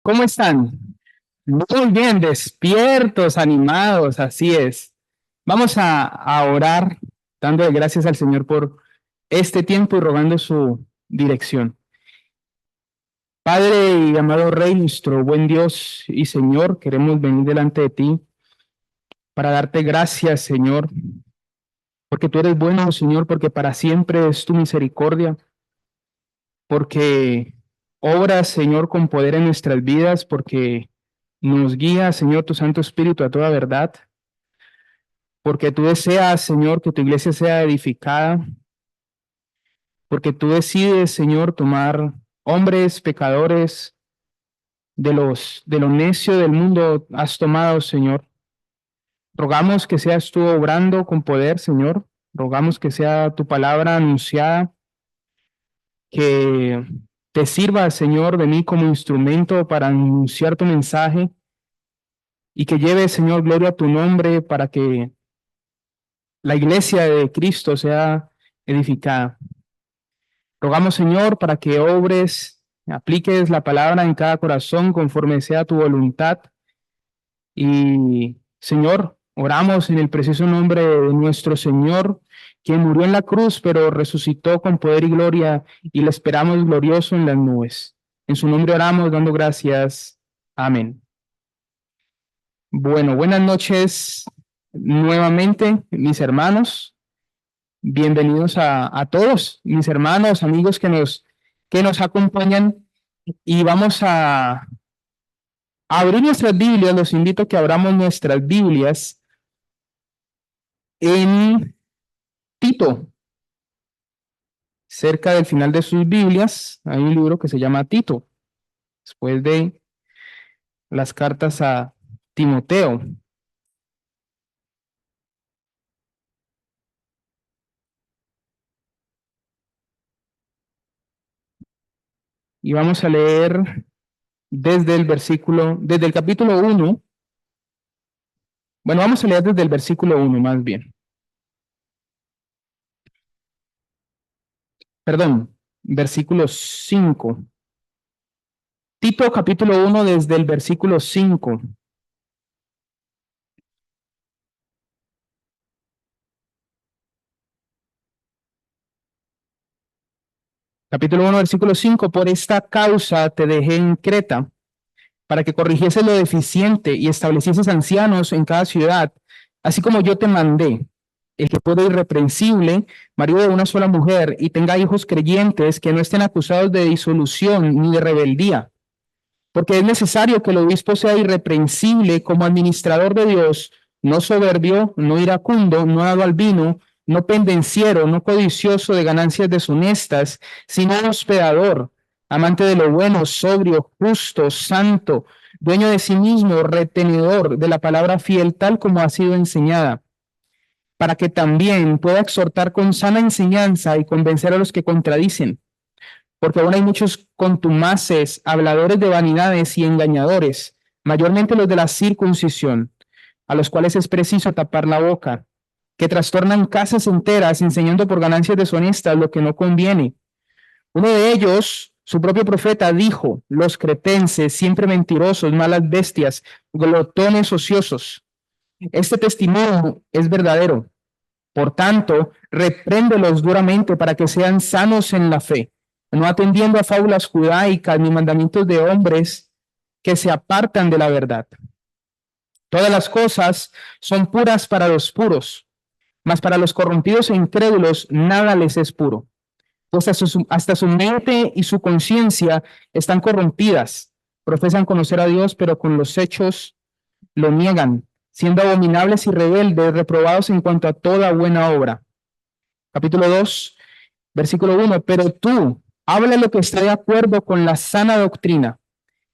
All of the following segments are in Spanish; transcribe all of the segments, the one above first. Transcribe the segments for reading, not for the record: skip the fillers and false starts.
¿Cómo están? Muy bien, despiertos, animados, así es. Vamos a orar, dándole gracias al Señor por este tiempo y rogando su dirección. Padre y amado Rey, nuestro buen Dios y Señor, queremos venir delante de ti para darte gracias, Señor, porque tú eres bueno, Señor, porque para siempre es tu misericordia, porque obras, Señor, con poder en nuestras vidas, porque nos guía, Señor, tu Santo Espíritu a toda verdad, porque tú deseas, Señor, que tu iglesia sea edificada, porque tú decides, Señor, tomar hombres pecadores de lo necio del mundo has tomado, Señor. Rogamos que seas tú obrando con poder, Señor. Rogamos que sea tu palabra anunciada, que te sirva, Señor, de mí como instrumento para anunciar tu mensaje y que lleve, Señor, gloria a tu nombre para que la iglesia de Cristo sea edificada. Rogamos, Señor, para que obres, apliques la palabra en cada corazón conforme sea tu voluntad. Y, Señor, oramos en el precioso nombre de nuestro Señor, quien murió en la cruz, pero resucitó con poder y gloria, y le esperamos glorioso en las nubes. En su nombre oramos, dando gracias. Amén. Bueno, buenas noches nuevamente, mis hermanos. Bienvenidos a todos, mis hermanos, amigos que nos acompañan. Y vamos a abrir nuestras Biblias. Los invito a que abramos nuestras Biblias en Tito. Cerca del final de sus Biblias hay un libro que se llama Tito, después de las cartas a Timoteo. Y vamos a leer desde el capítulo 1. Bueno, vamos a leer desde el versículo 1 más bien. Perdón, versículo 5. Tito capítulo 1 desde el versículo 5. Capítulo 1 versículo 5. Por esta causa te dejé en Creta, para que corrigieses lo deficiente y establecieses ancianos en cada ciudad, así como yo te mandé. El que pueda irreprensible, marido de una sola mujer, y tenga hijos creyentes que no estén acusados de disolución ni de rebeldía, porque es necesario que el obispo sea irreprensible como administrador de Dios, no soberbio, no iracundo, no dado al vino, no pendenciero, no codicioso de ganancias deshonestas, sino hospedador, amante de lo bueno, sobrio, justo, santo, dueño de sí mismo, retenedor de la palabra fiel, tal como ha sido enseñada, para que también pueda exhortar con sana enseñanza y convencer a los que contradicen, porque aún hay muchos contumaces, habladores de vanidades y engañadores, mayormente los de la circuncisión, a los cuales es preciso tapar la boca, que trastornan casas enteras enseñando por ganancias deshonestas lo que no conviene. Uno de ellos, su propio profeta, dijo: los cretenses, siempre mentirosos, malas bestias, glotones ociosos. Este testimonio es verdadero. Por tanto, repréndelos duramente para que sean sanos en la fe, no atendiendo a fábulas judaicas ni mandamientos de hombres que se apartan de la verdad. Todas las cosas son puras para los puros, mas para los corrompidos e incrédulos nada les es puro, pues hasta su mente y su conciencia están corrompidas. Profesan conocer a Dios, pero con los hechos lo niegan, siendo abominables y rebeldes, reprobados en cuanto a toda buena obra. Capítulo 2, versículo 1. Pero tú, habla lo que esté de acuerdo con la sana doctrina,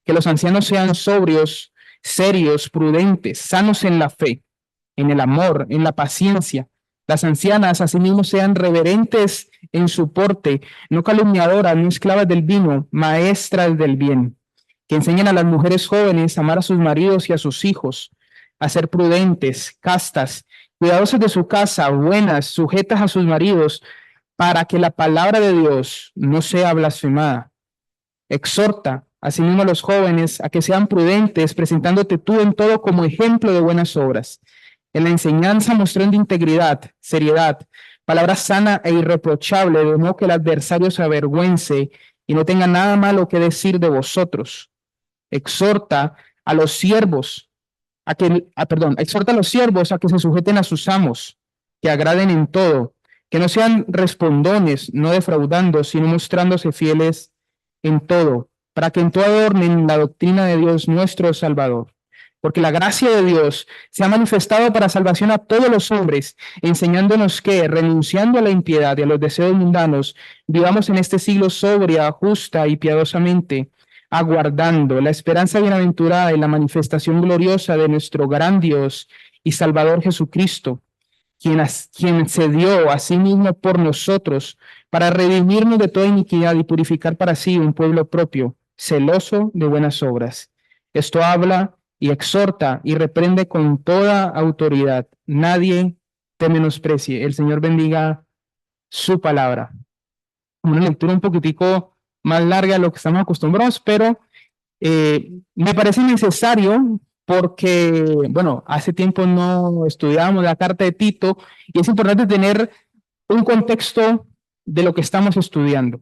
que los ancianos sean sobrios, serios, prudentes, sanos en la fe, en el amor, en la paciencia. Las ancianas asimismo sean reverentes en su porte, no calumniadoras, no esclavas del vino, maestras del bien, que enseñen a las mujeres jóvenes a amar a sus maridos y a sus hijos, a ser prudentes, castas, cuidadosas de su casa, buenas, sujetas a sus maridos, para que la palabra de Dios no sea blasfemada. Exhorta asimismo a los jóvenes, a que sean prudentes, presentándote tú en todo como ejemplo de buenas obras, en la enseñanza mostrando integridad, seriedad, palabra sana e irreprochable, de modo que el adversario se avergüence y no tenga nada malo que decir de vosotros. Exhorta a los siervos exhorta a los siervos a que se sujeten a sus amos, que agraden en todo, que no sean respondones, no defraudando, sino mostrándose fieles en todo, para que en todo adornen la doctrina de Dios nuestro Salvador. Porque la gracia de Dios se ha manifestado para salvación a todos los hombres, enseñándonos que, renunciando a la impiedad y a los deseos mundanos, vivamos en este siglo sobria, justa y piadosamente, aguardando la esperanza bienaventurada y la manifestación gloriosa de nuestro gran Dios y Salvador Jesucristo, quien se dio a sí mismo por nosotros para redimirnos de toda iniquidad y purificar para sí un pueblo propio, celoso de buenas obras. Esto habla y exhorta y reprende con toda autoridad. Nadie te menosprecie. El Señor bendiga su palabra. Una lectura un poquitico más larga de lo que estamos acostumbrados, pero me parece necesario porque, bueno, hace tiempo no estudiábamos la carta de Tito y es importante tener un contexto de lo que estamos estudiando.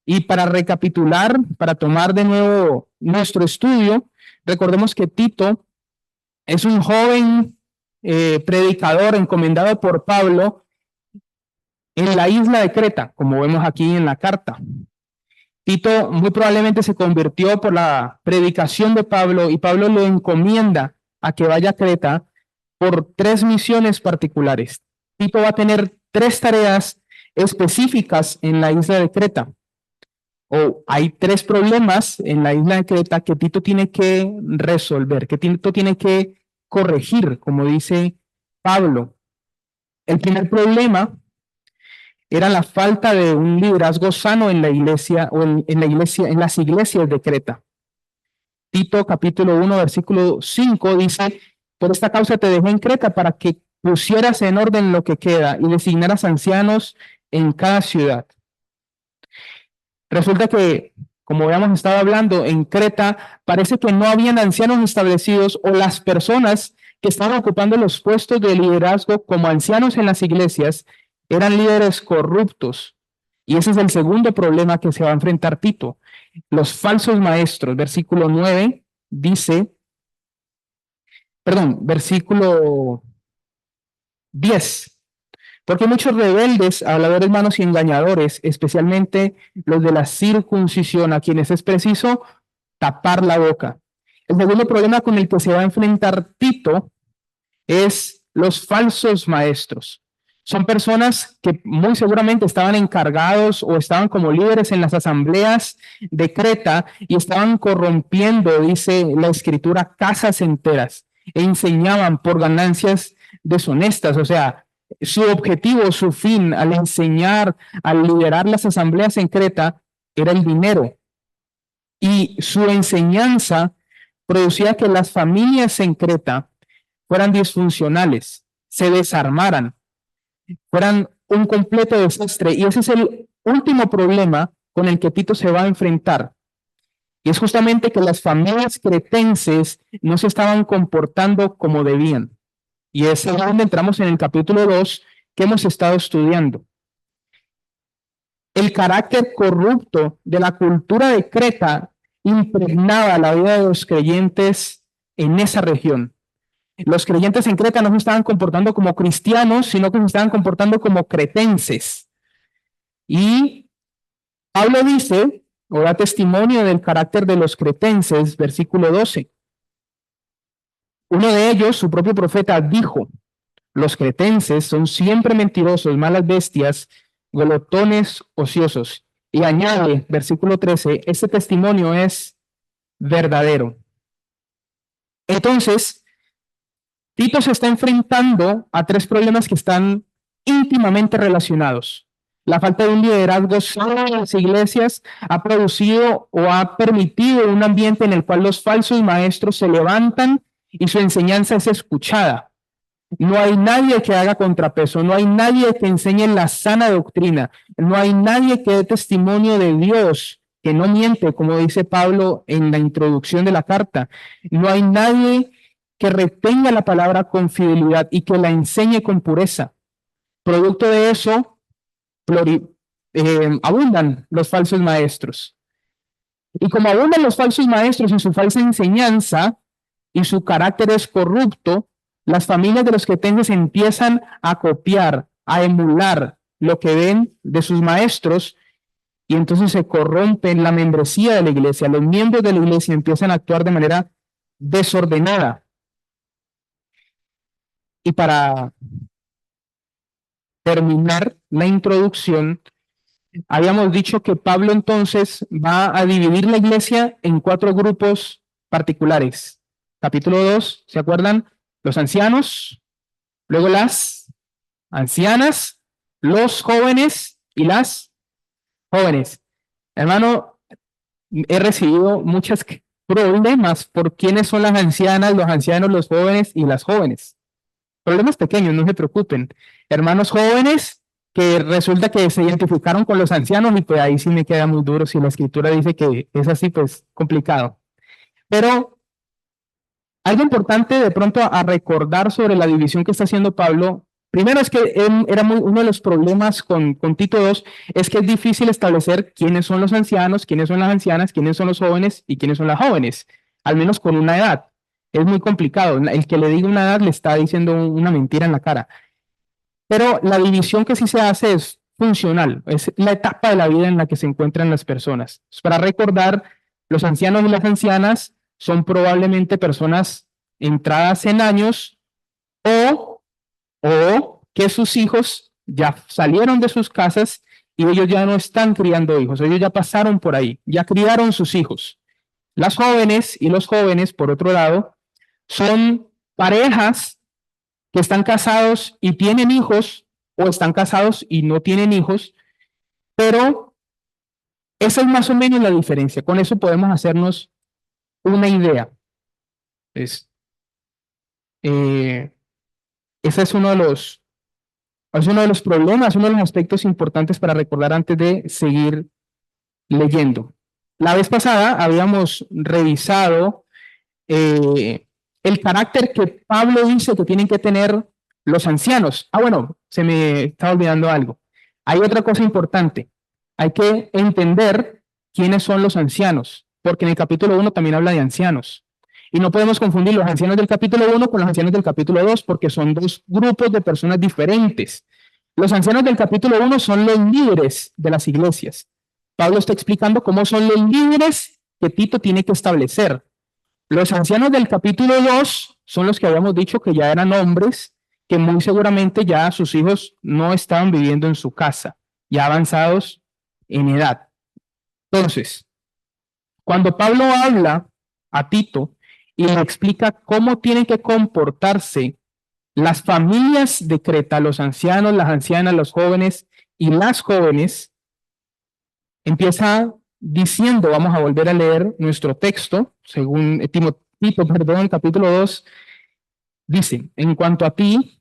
Y para recapitular, para tomar de nuevo nuestro estudio, recordemos que Tito es un joven predicador encomendado por Pablo en la isla de Creta, como vemos aquí en la carta. Tito muy probablemente se convirtió por la predicación de Pablo y Pablo lo encomienda a que vaya a Creta por 3 misiones particulares. Tito va a tener 3 tareas específicas en la isla de Creta. O hay 3 problemas en la isla de Creta que Tito tiene que resolver, que Tito tiene que corregir, como dice Pablo. El primer problema era la falta de un liderazgo sano en la iglesia o en las iglesias de Creta. Tito capítulo 1 versículo 5 dice: por esta causa te dejé en Creta para que pusieras en orden lo que queda y designaras ancianos en cada ciudad. Resulta que, como habíamos estado hablando, en Creta parece que no habían ancianos establecidos, o las personas que estaban ocupando los puestos de liderazgo como ancianos en las iglesias eran líderes corruptos. Y ese es el segundo problema que se va a enfrentar Tito. Los falsos maestros, versículo 9, dice, versículo 10. Porque muchos rebeldes, habladores malos y engañadores, especialmente los de la circuncisión, a quienes es preciso tapar la boca. El segundo problema con el que se va a enfrentar Tito es los falsos maestros. Son personas que muy seguramente estaban encargados o estaban como líderes en las asambleas de Creta y estaban corrompiendo, dice la escritura, casas enteras e enseñaban por ganancias deshonestas. O sea, su objetivo, su fin al enseñar, al liderar las asambleas en Creta era el dinero. Y su enseñanza producía que las familias en Creta fueran disfuncionales, se desarmaran, fueran un completo desastre. Y ese es el último problema con el que Tito se va a enfrentar. Y es justamente que las familias cretenses no se estaban comportando como debían. Y es donde entramos en el capítulo 2 que hemos estado estudiando. El carácter corrupto de la cultura de Creta impregnaba la vida de los creyentes en esa región. Los creyentes en Creta no se estaban comportando como cristianos, sino que se estaban comportando como cretenses. Y Pablo dice, o da testimonio del carácter de los cretenses, versículo 12. Uno de ellos, su propio profeta, dijo: los cretenses son siempre mentirosos, malas bestias, glotones, ociosos. Y añade, versículo 13, este testimonio es verdadero. Entonces, Tito se está enfrentando a 3 problemas que están íntimamente relacionados. La falta de un liderazgo sano en las iglesias ha producido o ha permitido un ambiente en el cual los falsos maestros se levantan y su enseñanza es escuchada. No hay nadie que haga contrapeso, no hay nadie que enseñe la sana doctrina, no hay nadie que dé testimonio de Dios que no miente, como dice Pablo en la introducción de la carta. No hay nadie que retenga la palabra con fidelidad y que la enseñe con pureza. Producto de eso, abundan los falsos maestros. Y como abundan los falsos maestros y su falsa enseñanza y su carácter es corrupto, las familias de los cretenses empiezan a copiar, a emular lo que ven de sus maestros y entonces se corrompe la membresía de la iglesia. Los miembros de la iglesia empiezan a actuar de manera desordenada. Y para terminar la introducción, habíamos dicho que Pablo entonces va a dividir la iglesia en 4 grupos particulares. Capítulo 2, ¿se acuerdan? Los ancianos, luego las ancianas, los jóvenes y las jóvenes. Hermano, he recibido muchos problemas por quiénes son las ancianas, los ancianos, los jóvenes y las jóvenes. Problemas pequeños, no se preocupen. Hermanos jóvenes que resulta que se identificaron con los ancianos y pues ahí sí me queda muy duro si la escritura dice que es así, pues complicado. Pero algo importante de pronto a recordar sobre la división que está haciendo Pablo, primero es que uno de los problemas con Tito 2 es que es difícil establecer quiénes son los ancianos, quiénes son las ancianas, quiénes son los jóvenes y quiénes son las jóvenes, al menos con una edad. Es muy complicado. El que le diga una edad le está diciendo una mentira en la cara. Pero la división que sí se hace es funcional, es la etapa de la vida en la que se encuentran las personas. Para recordar, los ancianos y las ancianas son probablemente personas entradas en años o que sus hijos ya salieron de sus casas y ellos ya no están criando hijos, ellos ya pasaron por ahí, ya criaron sus hijos. Las jóvenes y los jóvenes, por otro lado, son parejas que están casados y tienen hijos o están casados y no tienen hijos, pero esa es más o menos la diferencia. Con eso podemos hacernos una idea. Es, eh, ese es uno de los problemas, uno de los aspectos importantes para recordar antes de seguir leyendo. La vez pasada habíamos revisado el carácter que Pablo dice que tienen que tener los ancianos. Bueno, se me estaba olvidando algo. Hay otra cosa importante. Hay que entender quiénes son los ancianos, porque en el capítulo 1 también habla de ancianos. Y no podemos confundir los ancianos del capítulo 1 con los ancianos del capítulo 2, porque son 2 grupos de personas diferentes. Los ancianos del capítulo 1 son los líderes de las iglesias. Pablo está explicando cómo son los líderes que Tito tiene que establecer. Los ancianos del capítulo 2 son los que habíamos dicho que ya eran hombres, que muy seguramente ya sus hijos no estaban viviendo en su casa, ya avanzados en edad. Entonces, cuando Pablo habla a Tito y le explica cómo tienen que comportarse las familias de Creta, los ancianos, las ancianas, los jóvenes y las jóvenes, empieza diciendo, vamos a volver a leer nuestro texto, según Tito, capítulo 2, dice, en cuanto a ti,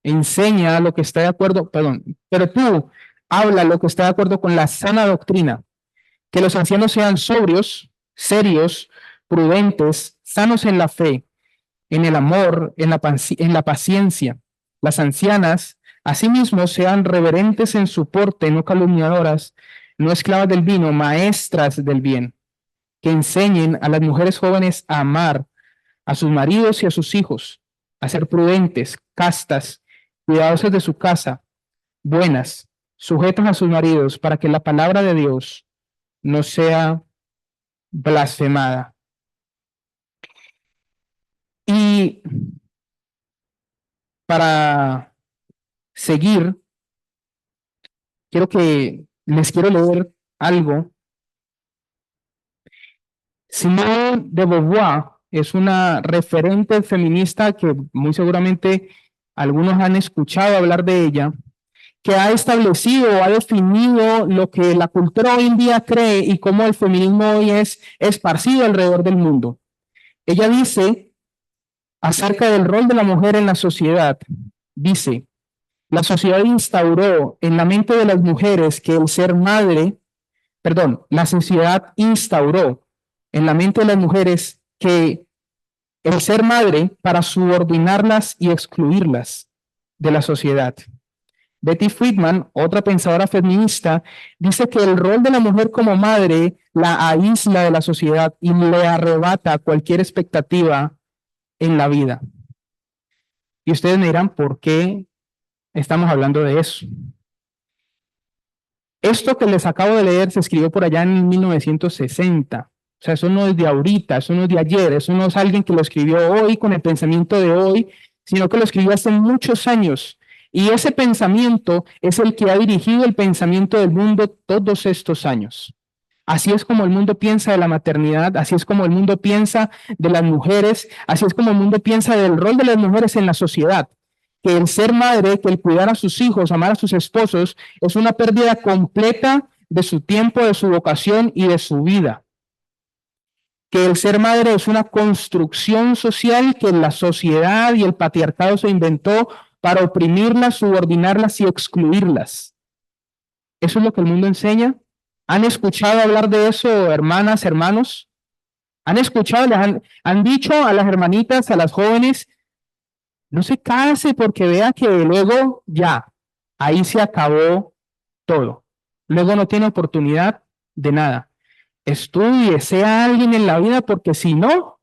enseña lo que está de acuerdo, pero tú habla lo que está de acuerdo con la sana doctrina, que los ancianos sean sobrios, serios, prudentes, sanos en la fe, en el amor, en la paciencia. Las ancianas, asimismo, sean reverentes en su porte, no calumniadoras, no esclavas del vino, maestras del bien, que enseñen a las mujeres jóvenes a amar a sus maridos y a sus hijos, a ser prudentes, castas, cuidadosas de su casa, buenas, sujetas a sus maridos, para que la palabra de Dios no sea blasfemada. Y para seguir, les quiero leer algo. Simone de Beauvoir es una referente feminista que muy seguramente algunos han escuchado hablar de ella, que ha establecido, ha definido lo que la cultura hoy en día cree y cómo el feminismo hoy es esparcido alrededor del mundo. Ella dice acerca del rol de la mujer en la sociedad, dice, la sociedad instauró en la mente de las mujeres que el ser madre perdón, la sociedad instauró en la mente de las mujeres que el ser madre para subordinarlas y excluirlas de la sociedad. Betty Friedman, otra pensadora feminista, dice que el rol de la mujer como madre la aísla de la sociedad y le arrebata cualquier expectativa en la vida. Y ustedes me dirán, ¿por qué estamos hablando de eso? Esto que les acabo de leer se escribió por allá en 1960. O sea, eso no es de ahorita, eso no es de ayer, eso no es alguien que lo escribió hoy con el pensamiento de hoy, sino que lo escribió hace muchos años. Y ese pensamiento es el que ha dirigido el pensamiento del mundo todos estos años. Así es como el mundo piensa de la maternidad, así es como el mundo piensa de las mujeres, así es como el mundo piensa del rol de las mujeres en la sociedad. Que el ser madre, que el cuidar a sus hijos, amar a sus esposos, es una pérdida completa de su tiempo, de su vocación y de su vida. Que el ser madre es una construcción social que la sociedad y el patriarcado se inventó para oprimirlas, subordinarlas y excluirlas. Eso es lo que el mundo enseña. ¿Han escuchado hablar de eso, hermanas, hermanos? ¿Han escuchado, han dicho a las hermanitas, a las jóvenes, no se case porque vea que luego ya, ahí se acabó todo. Luego no tiene oportunidad de nada. Estudie, sea alguien en la vida, porque si no,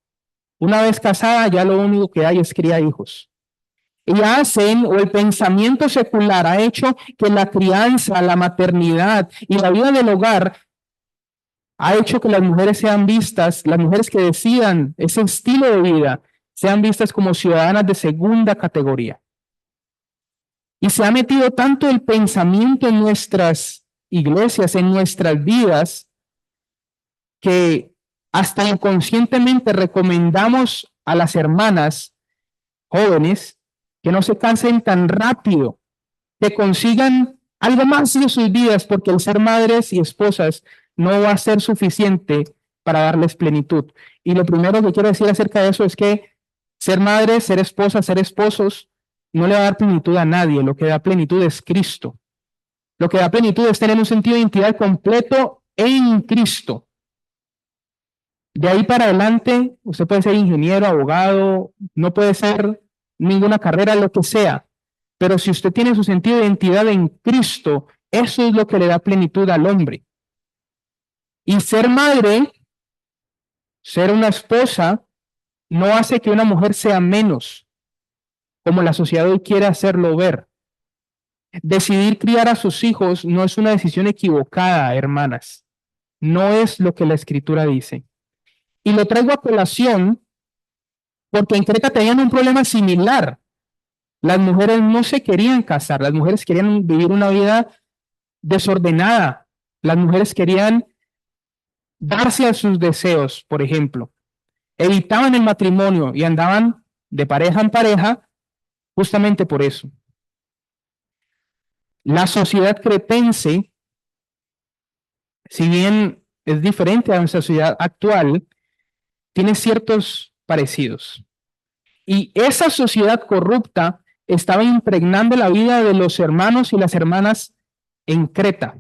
una vez casada ya lo único que hay es criar hijos. Y hacen, o el pensamiento secular ha hecho que la crianza, la maternidad y la vida del hogar ha hecho que las mujeres sean vistas, las mujeres que decidan ese estilo de vida, sean vistas como ciudadanas de segunda categoría. Y se ha metido tanto el pensamiento en nuestras iglesias, en nuestras vidas, que hasta inconscientemente recomendamos a las hermanas jóvenes que no se cansen tan rápido, que consigan algo más de sus vidas, porque el ser madres y esposas no va a ser suficiente para darles plenitud. Y lo primero que quiero decir acerca de eso es que ser madres, ser esposas, ser esposos, no le va a dar plenitud a nadie. Lo que da plenitud es Cristo. Lo que da plenitud es tener un sentido de identidad completo en Cristo. De ahí para adelante, usted puede ser ingeniero, abogado, no puede ser ninguna carrera, lo que sea. Pero si usted tiene su sentido de identidad en Cristo, eso es lo que le da plenitud al hombre. Y ser madre, ser una esposa, no hace que una mujer sea menos, como la sociedad hoy quiere hacerlo ver. Decidir criar a sus hijos no es una decisión equivocada, hermanas. No es lo que la escritura dice. Y lo traigo a colación porque en Creta tenían un problema similar. Las mujeres no se querían casar, las mujeres querían vivir una vida desordenada. Las mujeres querían darse a sus deseos, por ejemplo. Evitaban el matrimonio y andaban de pareja en pareja justamente por eso. La sociedad cretense, si bien es diferente a nuestra sociedad actual, tiene ciertos parecidos. Y esa sociedad corrupta estaba impregnando la vida de los hermanos y las hermanas en Creta.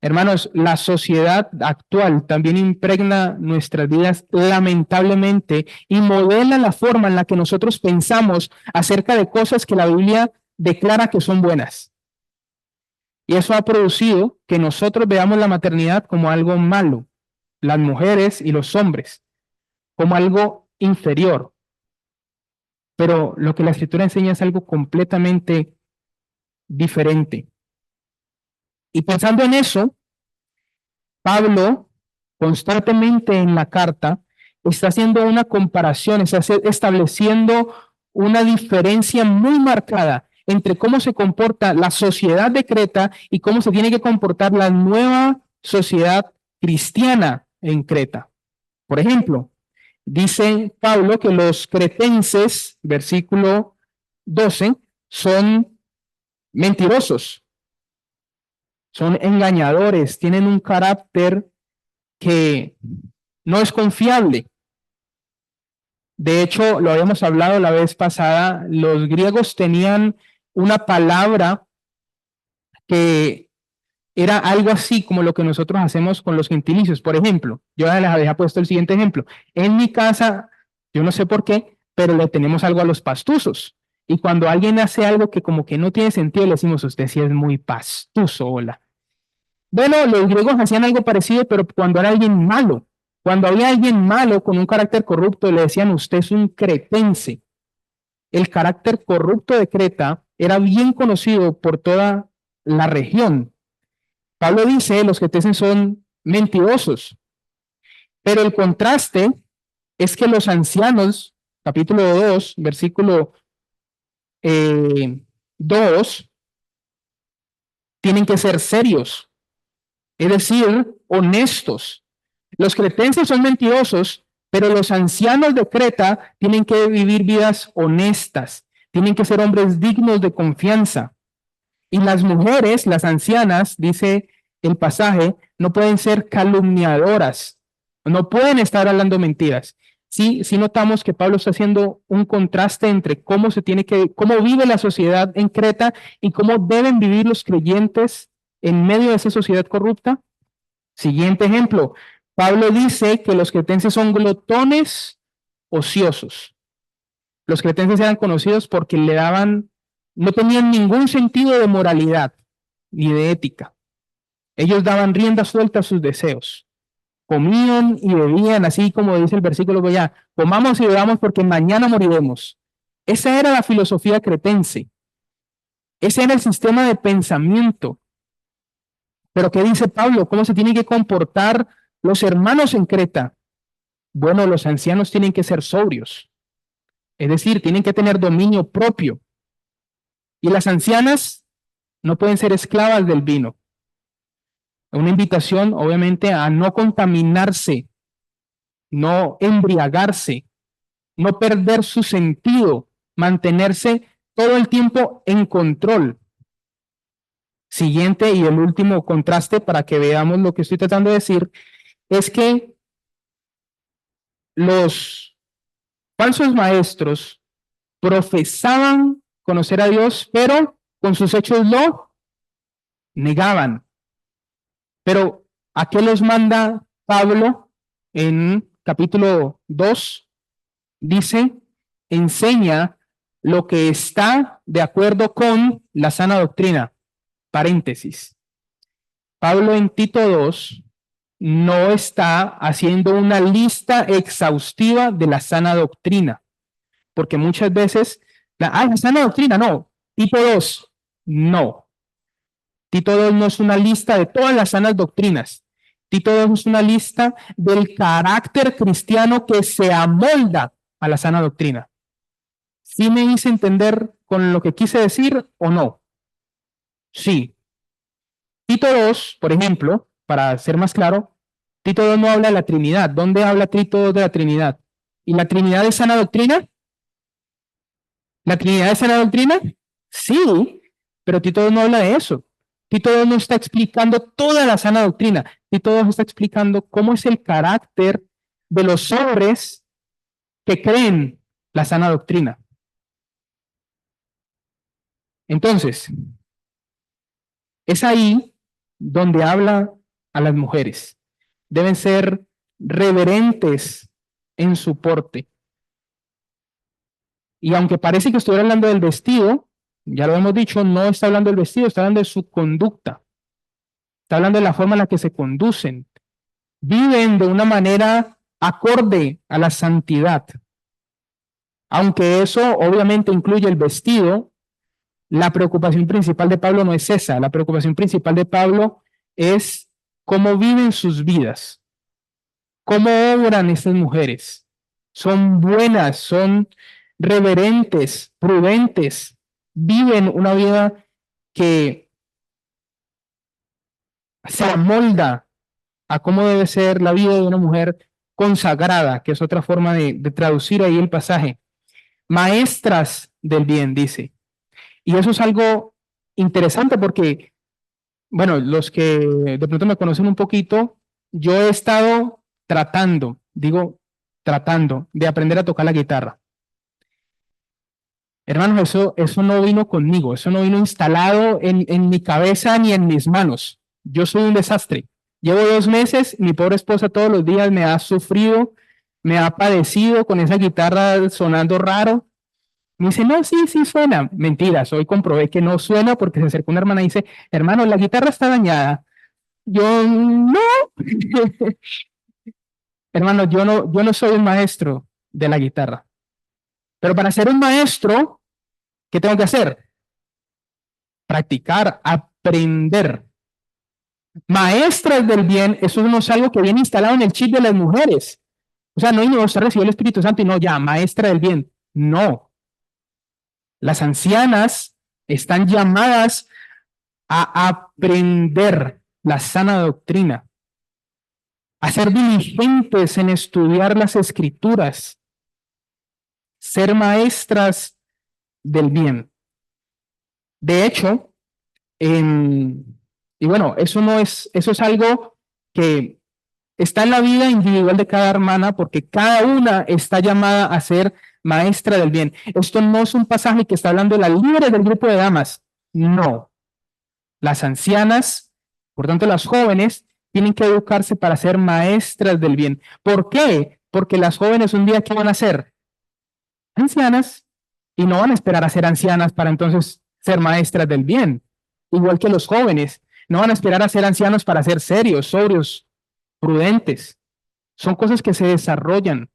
Hermanos, la sociedad actual también impregna nuestras vidas lamentablemente y modela la forma en la que nosotros pensamos acerca de cosas que la Biblia declara que son buenas. Y eso ha producido que nosotros veamos la maternidad como algo malo, las mujeres y los hombres, como algo inferior. Pero lo que la Escritura enseña es algo completamente diferente. Y pensando en eso, Pablo constantemente en la carta está haciendo una comparación, está estableciendo una diferencia muy marcada entre cómo se comporta la sociedad de Creta y cómo se tiene que comportar la nueva sociedad cristiana en Creta. Por ejemplo, dice Pablo que los cretenses, versículo 12, son mentirosos, son engañadores, tienen un carácter que no es confiable. De hecho, lo habíamos hablado la vez pasada, los griegos tenían una palabra que era algo así como lo que nosotros hacemos con los gentilicios. Por ejemplo, yo les había puesto el siguiente ejemplo. En mi casa, yo no sé por qué, pero le tenemos algo a los pastuzos. Y cuando alguien hace algo que como que no tiene sentido, le decimos, usted sí es muy pastuso, hola. Bueno, los griegos hacían algo parecido, pero cuando era alguien malo. Cuando había alguien malo con un carácter corrupto, le decían, usted es un cretense. El carácter corrupto de Creta era bien conocido por toda la región. Pablo dice, los cretenses son mentirosos, pero el contraste es que los ancianos, capítulo 2, versículo 2, tienen que ser serios, es decir, honestos. Los cretenses son mentirosos, pero los ancianos de Creta tienen que vivir vidas honestas, tienen que ser hombres dignos de confianza. Y las mujeres, las ancianas, dice el pasaje, no pueden ser calumniadoras, no pueden estar hablando mentiras. Sí, sí notamos que Pablo está haciendo un contraste entre cómo vive la sociedad en Creta y cómo deben vivir los creyentes en medio de esa sociedad corrupta. Siguiente ejemplo, Pablo dice que los cretenses son glotones ociosos. Los cretenses eran conocidos porque no tenían ningún sentido de moralidad ni de ética. Ellos daban rienda suelta a sus deseos. Comían y bebían, así como dice el versículo de allá, comamos y bebamos porque mañana moriremos. Esa era la filosofía cretense. Ese era el sistema de pensamiento. Pero ¿qué dice Pablo? ¿Cómo se tienen que comportar los hermanos en Creta? Bueno, los ancianos tienen que ser sobrios, es decir, tienen que tener dominio propio. Y las ancianas no pueden ser esclavas del vino. Una invitación, obviamente, a no contaminarse, no embriagarse, no perder su sentido, mantenerse todo el tiempo en control. Siguiente y el último contraste para que veamos lo que estoy tratando de decir es que los falsos maestros profesaban conocer a Dios, pero con sus hechos lo negaban. Pero ¿a qué los manda Pablo en capítulo 2? Dice, enseña lo que está de acuerdo con la sana doctrina. Paréntesis. Pablo en Tito 2 no está haciendo una lista exhaustiva de la sana doctrina, porque muchas veces, la sana doctrina, no. Tito 2, no. Tito 2 no es una lista de todas las sanas doctrinas. Tito 2 es una lista del carácter cristiano que se amolda a la sana doctrina. ¿Sí me hice entender con lo que quise decir o no? Sí. Tito 2, por ejemplo, para ser más claro, Tito 2 no habla de la Trinidad. ¿Dónde habla Tito 2 de la Trinidad? ¿Y la Trinidad es sana doctrina? ¿La Trinidad es sana doctrina? Sí, pero Tito 2 no habla de eso. Tito 2 no está explicando toda la sana doctrina. Tito 2 está explicando cómo es el carácter de los hombres que creen la sana doctrina. Entonces, es ahí donde habla a las mujeres. Deben ser reverentes en su porte. Y aunque parece que estuviera hablando del vestido, ya lo hemos dicho, no está hablando del vestido, está hablando de su conducta. Está hablando de la forma en la que se conducen. Viven de una manera acorde a la santidad. Aunque eso obviamente incluye el vestido, la preocupación principal de Pablo no es esa. La preocupación principal de Pablo es cómo viven sus vidas, cómo obran estas mujeres. Son buenas, son reverentes, prudentes, viven una vida que se amolda a cómo debe ser la vida de una mujer consagrada, que es otra forma de traducir ahí el pasaje. Maestras del bien, dice. Y eso es algo interesante porque, bueno, los que de pronto me conocen un poquito, yo he estado tratando de aprender a tocar la guitarra. Hermanos, eso no vino conmigo, eso no vino instalado en mi cabeza ni en mis manos. Yo soy un desastre. Llevo 2 meses, mi pobre esposa todos los días me ha sufrido, me ha padecido con esa guitarra sonando raro. Me dice, no, sí, sí suena. Mentiras, hoy comprobé que no suena porque se acercó una hermana y dice, hermano, la guitarra está dañada. Yo, no. Hermano, yo no soy un maestro de la guitarra. Pero para ser un maestro, ¿qué tengo que hacer? Practicar, aprender. Maestras del bien, eso no es algo que viene instalado en el chip de las mujeres. O sea, no, y no, usted recibió el Espíritu Santo y no, ya, maestra del bien. No. Las ancianas están llamadas a aprender la sana doctrina, a ser diligentes en estudiar las escrituras, ser maestras del bien. De hecho, y bueno, eso es algo que está en la vida individual de cada hermana porque cada una está llamada a ser maestra del bien. Esto no es un pasaje que está hablando de la libre del grupo de damas. No. Las ancianas, por tanto las jóvenes, tienen que educarse para ser maestras del bien. ¿Por qué? Porque las jóvenes un día, ¿qué van a ser? Ancianas, y no van a esperar a ser ancianas para entonces ser maestras del bien. Igual que los jóvenes, no van a esperar a ser ancianos para ser serios, sobrios, prudentes. Son cosas que se desarrollan.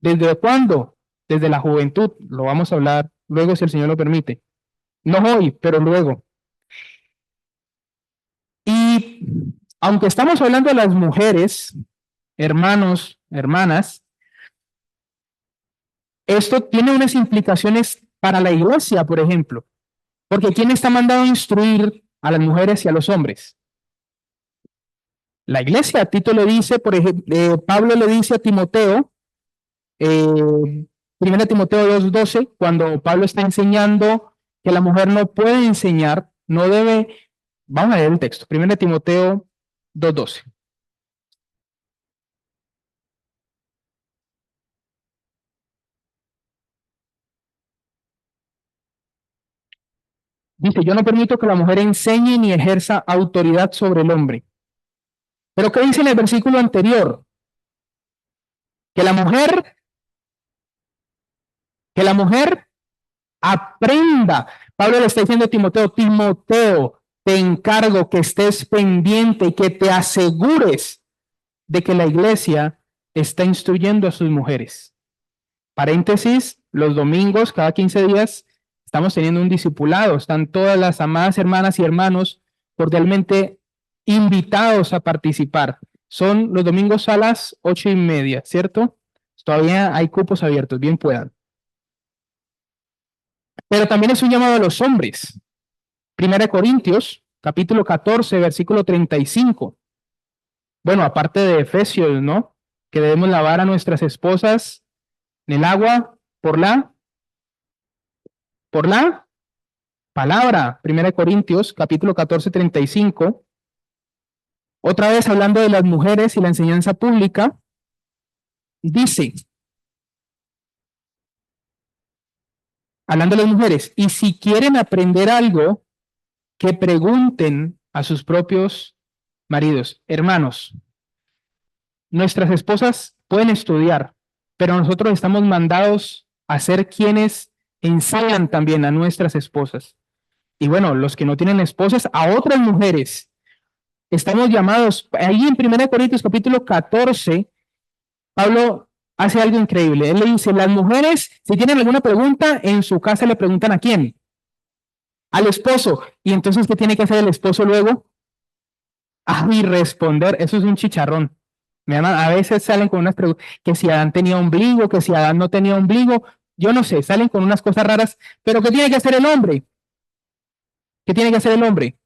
¿Desde cuándo? Desde la juventud. Lo vamos a hablar luego si el Señor lo permite. No hoy, pero luego. Y aunque estamos hablando de las mujeres, hermanos, hermanas, esto tiene unas implicaciones para la iglesia, por ejemplo. Porque ¿quién está mandado a instruir a las mujeres y a los hombres? La iglesia. Tito le dice, por ejemplo, Pablo le dice a Timoteo, eh, 1 Timoteo 2:12, cuando Pablo está enseñando que la mujer no puede enseñar, no debe, vamos a leer el texto, 1 Timoteo 2:12. Dice, yo no permito que la mujer enseñe ni ejerza autoridad sobre el hombre. Pero ¿qué dice en el versículo anterior? Que la mujer, que la mujer aprenda. Pablo le está diciendo a Timoteo, Timoteo, te encargo que estés pendiente y que te asegures de que la iglesia está instruyendo a sus mujeres. Paréntesis, los domingos, cada 15 días, estamos teniendo un discipulado. Están todas las amadas hermanas y hermanos cordialmente invitados a participar. Son los domingos a las 8:30, ¿cierto? Todavía hay cupos abiertos, bien puedan. Pero también es un llamado a los hombres. Primera de Corintios, capítulo 14, versículo 35. Bueno, aparte de Efesios, ¿no? Que debemos lavar a nuestras esposas en el agua por la palabra. Primera de Corintios, capítulo 14, 35. Otra vez hablando de las mujeres y la enseñanza pública, dice, hablando de las mujeres, y si quieren aprender algo, que pregunten a sus propios maridos. Hermanos, nuestras esposas pueden estudiar, pero nosotros estamos mandados a ser quienes enseñan también a nuestras esposas. Y bueno, los que no tienen esposas, a otras mujeres. Estamos llamados, ahí en 1 Corintios capítulo 14, Pablo hace algo increíble. Él le dice, las mujeres, si tienen alguna pregunta, en su casa le preguntan a quién, al esposo. Y entonces, ¿qué tiene que hacer el esposo luego? Y responder. Eso es un chicharrón. A veces salen con unas preguntas, que si Adán tenía ombligo, que si Adán no tenía ombligo, yo no sé, salen con unas cosas raras, pero ¿qué tiene que hacer el hombre? ¿Qué tiene que hacer el hombre?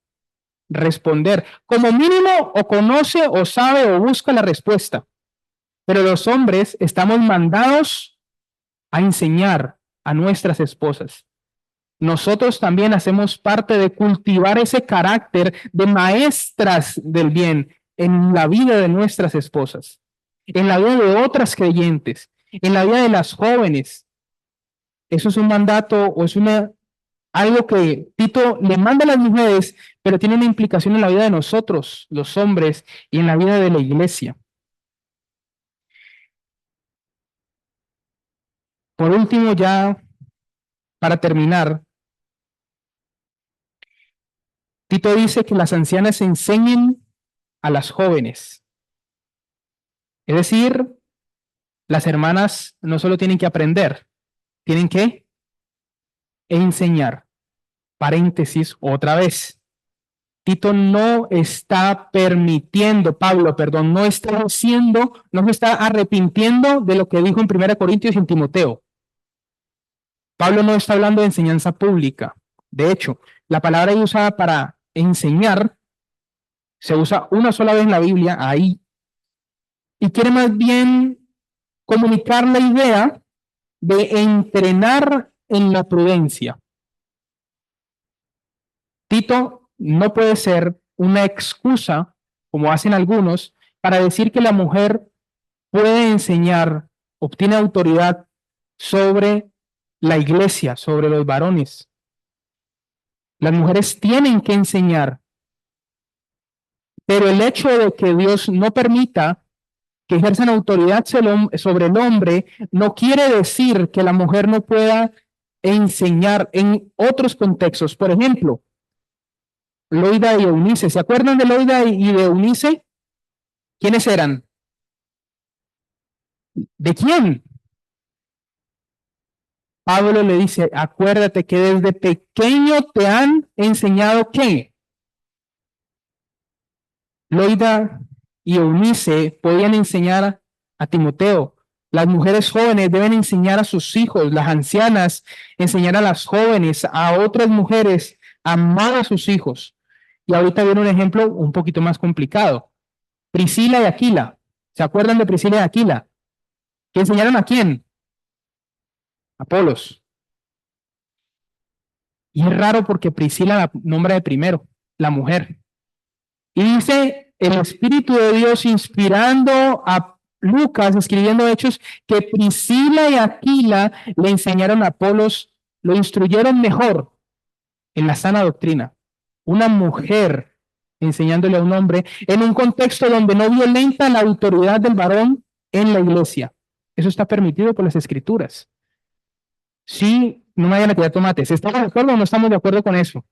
Responder. Como mínimo, o conoce, o sabe, o busca la respuesta. Pero los hombres estamos mandados a enseñar a nuestras esposas. Nosotros también hacemos parte de cultivar ese carácter de maestras del bien en la vida de nuestras esposas, en la vida de otras creyentes, en la vida de las jóvenes. Eso es un mandato o es una algo que Tito le manda a las mujeres, pero tiene una implicación en la vida de nosotros, los hombres, y en la vida de la iglesia. Por último, ya para terminar, Tito dice que las ancianas enseñen a las jóvenes. Es decir, las hermanas no solo tienen que aprender, tienen que enseñar. Paréntesis otra vez. Tito no está permitiendo, Pablo, perdón, no está haciendo, no se está arrepintiendo de lo que dijo en 1 Corintios y en Timoteo. Pablo no está hablando de enseñanza pública. De hecho, la palabra ahí usada para enseñar se usa una sola vez en la Biblia, ahí, y quiere más bien comunicar la idea de entrenar en la prudencia. Tito no puede ser una excusa, como hacen algunos, para decir que la mujer puede enseñar, obtiene autoridad sobre la iglesia, sobre los varones. Las mujeres tienen que enseñar, pero el hecho de que Dios no permita que ejerzan autoridad sobre el hombre no quiere decir que la mujer no pueda enseñar en otros contextos. Por ejemplo, Loida y Eunice. ¿Se acuerdan de Loida y de Eunice? ¿Quiénes eran? ¿De quién? Pablo le dice, acuérdate que desde pequeño te han enseñado que Loida y Eunice podían enseñar a Timoteo. Las mujeres jóvenes deben enseñar a sus hijos, las ancianas enseñar a las jóvenes, a otras mujeres, a amar a sus hijos. Y ahorita viene un ejemplo un poquito más complicado. Priscila y Aquila. ¿Se acuerdan de Priscila y Aquila? ¿Que enseñaron a quién? Apolos. Y es raro porque Priscila la nombra de primero, la mujer. Y dice el Espíritu de Dios inspirando a Lucas, escribiendo hechos, que Priscila y Aquila le enseñaron a Apolos, lo instruyeron mejor en la sana doctrina. Una mujer enseñándole a un hombre en un contexto donde no violenta la autoridad del varón en la iglesia. Eso está permitido por las escrituras. Sí, no me vayan a tirar tomates. ¿Estamos de acuerdo o no estamos de acuerdo con eso?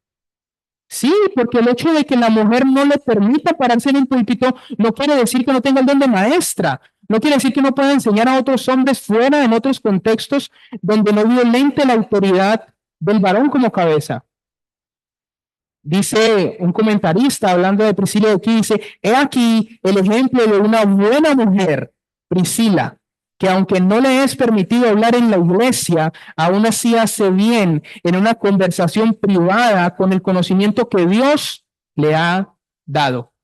Sí, porque el hecho de que la mujer no le permita pararse en un púlpito no quiere decir que no tenga el don de maestra. No quiere decir que no pueda enseñar a otros hombres fuera, en otros contextos, donde no violente la autoridad del varón como cabeza. Dice un comentarista hablando de Priscila de aquí, dice, he aquí el ejemplo de una buena mujer, Priscila, que aunque no le es permitido hablar en la iglesia, aún así hace bien en una conversación privada con el conocimiento que Dios le ha dado.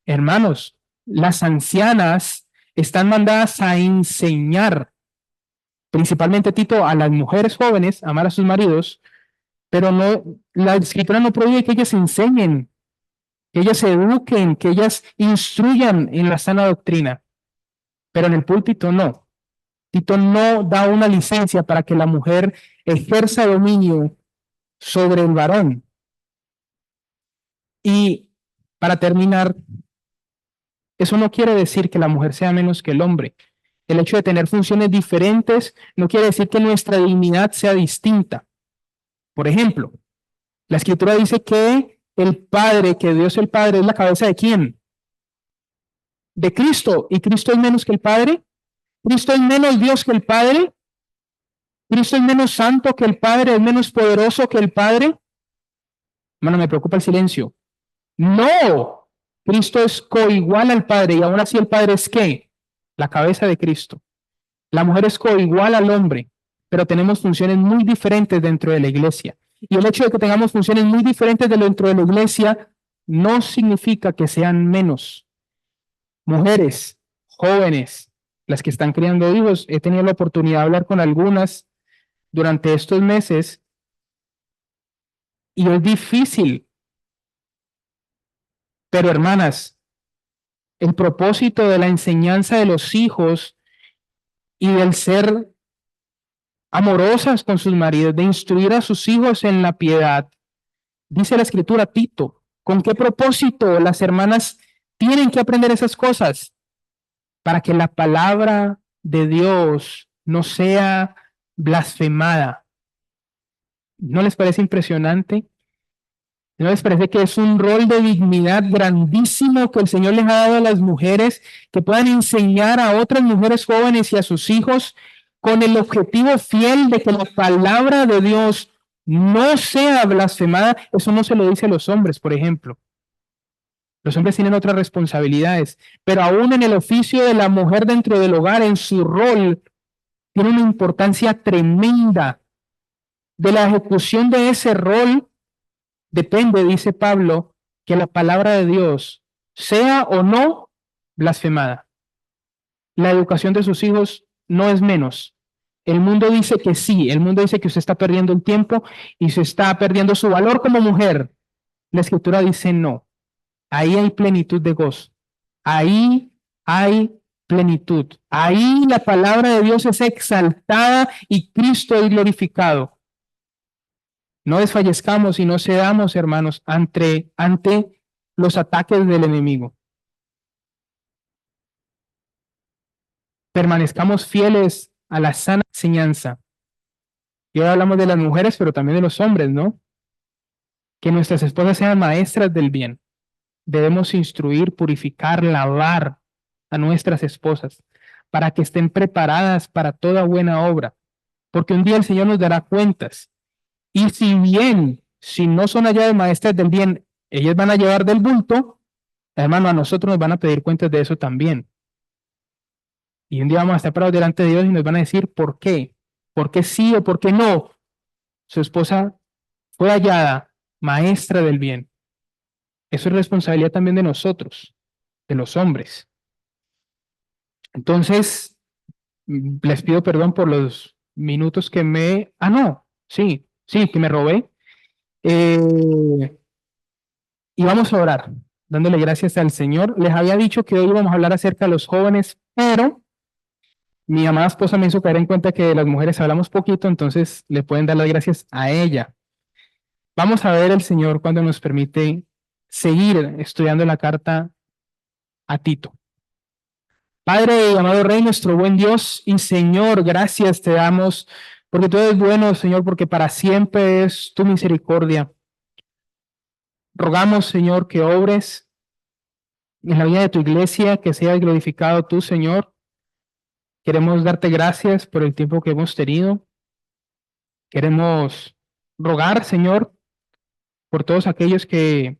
Hermanos, las ancianas están mandadas a enseñar, principalmente Tito, a las mujeres jóvenes, a amar a sus maridos, pero no, la escritura no prohíbe que ellas enseñen, que ellas se eduquen, que ellas instruyan en la sana doctrina, pero en el púlpito no. Tito no da una licencia para que la mujer ejerza dominio sobre el varón. Y para terminar, eso no quiere decir que la mujer sea menos que el hombre. El hecho de tener funciones diferentes no quiere decir que nuestra dignidad sea distinta. Por ejemplo, la escritura dice que el Padre, que Dios el Padre es la cabeza de quién? De Cristo. ¿Y Cristo es menos que el Padre? ¿Cristo es menos Dios que el Padre? ¿Cristo es menos santo que el Padre? ¿Es menos poderoso que el Padre? Hermano, me preocupa el silencio. No, Cristo es coigual al Padre y aún así el Padre es ¿qué? La cabeza de Cristo. La mujer es coigual al hombre, pero tenemos funciones muy diferentes dentro de la iglesia. Y el hecho de que tengamos funciones muy diferentes dentro de la iglesia no significa que sean menos. Mujeres, jóvenes, las que están criando hijos, he tenido la oportunidad de hablar con algunas durante estos meses y es difícil, pero hermanas, el propósito de la enseñanza de los hijos y del ser amorosas con sus maridos, de instruir a sus hijos en la piedad. Dice la escritura, Tito, ¿con qué propósito las hermanas tienen que aprender esas cosas? Para que la palabra de Dios no sea blasfemada. ¿No les parece impresionante? ¿No les parece que es un rol de dignidad grandísimo que el Señor les ha dado a las mujeres, que puedan enseñar a otras mujeres jóvenes y a sus hijos con el objetivo fiel de que la palabra de Dios no sea blasfemada? Eso no se lo dice a los hombres, por ejemplo. Los hombres tienen otras responsabilidades, pero aún en el oficio de la mujer dentro del hogar, en su rol, tiene una importancia tremenda. De la ejecución de ese rol depende, dice Pablo, que la palabra de Dios sea o no blasfemada. La educación de sus hijos no es menos. El mundo dice que sí, el mundo dice que usted está perdiendo el tiempo y se está perdiendo su valor como mujer. La escritura dice no. Ahí hay plenitud de gozo. Ahí hay plenitud. Ahí la palabra de Dios es exaltada y Cristo es glorificado. No desfallezcamos y no cedamos, hermanos, ante los ataques del enemigo. Permanezcamos fieles a la sana enseñanza. Y ahora hablamos de las mujeres, pero también de los hombres, ¿no? Que nuestras esposas sean maestras del bien. Debemos instruir, purificar, lavar a nuestras esposas para que estén preparadas para toda buena obra, porque un día el Señor nos dará cuentas. Y si no son halladas maestras del bien, ellas van a llevar del bulto, hermano, a nosotros nos van a pedir cuentas de eso también. Y un día vamos a estar parados delante de Dios y nos van a decir por qué sí o por qué no. Su esposa fue hallada maestra del bien. Eso es responsabilidad también de nosotros, de los hombres. Entonces, les pido perdón por los minutos que me... Ah, no, sí, que me robé. Y vamos a orar, dándole gracias al Señor. Les había dicho que hoy íbamos a hablar acerca de los jóvenes, pero mi amada esposa me hizo caer en cuenta que de las mujeres hablamos poquito, entonces le pueden dar las gracias a ella. Vamos a ver el Señor cuando nos permite seguir estudiando la carta a Tito. Padre y amado Rey, nuestro buen Dios y Señor, gracias te damos porque tú eres bueno, Señor, porque para siempre es tu misericordia. Rogamos, Señor, que obres en la vida de tu iglesia, que seas glorificado tú, Señor. Queremos darte gracias por el tiempo que hemos tenido. Queremos rogar, Señor, por todos aquellos que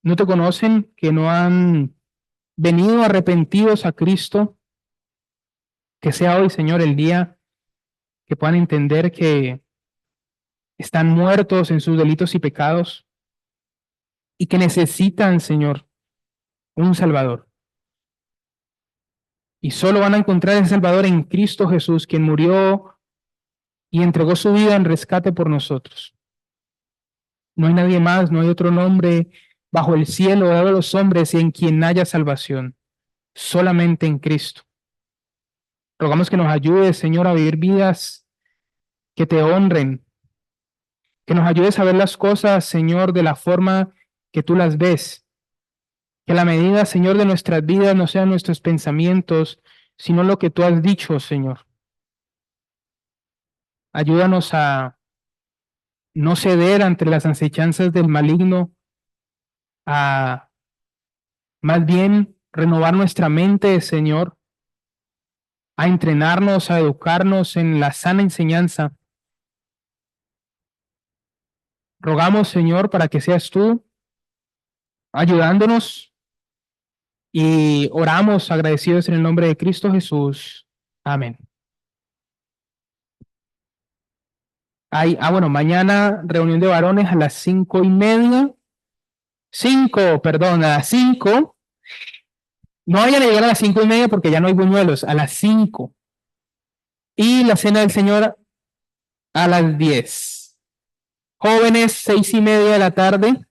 no te conocen, que no han venido arrepentidos a Cristo, que sea hoy, Señor, el día que puedan entender que están muertos en sus delitos y pecados y que necesitan, Señor, un Salvador. Y solo van a encontrar ese Salvador en Cristo Jesús, quien murió y entregó su vida en rescate por nosotros. No hay nadie más, no hay otro nombre bajo el cielo dado a los hombres en quien haya salvación, solamente en Cristo. Rogamos que nos ayudes, Señor, a vivir vidas que te honren, que nos ayudes a ver las cosas, Señor, de la forma que tú las ves. Que la medida, Señor, de nuestras vidas no sean nuestros pensamientos, sino lo que tú has dicho, Señor. Ayúdanos a no ceder ante las acechanzas del maligno, a más bien renovar nuestra mente, Señor, a entrenarnos, a educarnos en la sana enseñanza. Rogamos, Señor, para que seas tú ayudándonos y oramos agradecidos en el nombre de Cristo Jesús. Amén. Bueno, mañana reunión de varones a las 5:30. 5, perdón, a las 5. No vayan a llegar a las 5:30 porque ya no hay buñuelos, a las 5. Y la cena del Señor a las 10. Jóvenes, 6:30 de la tarde.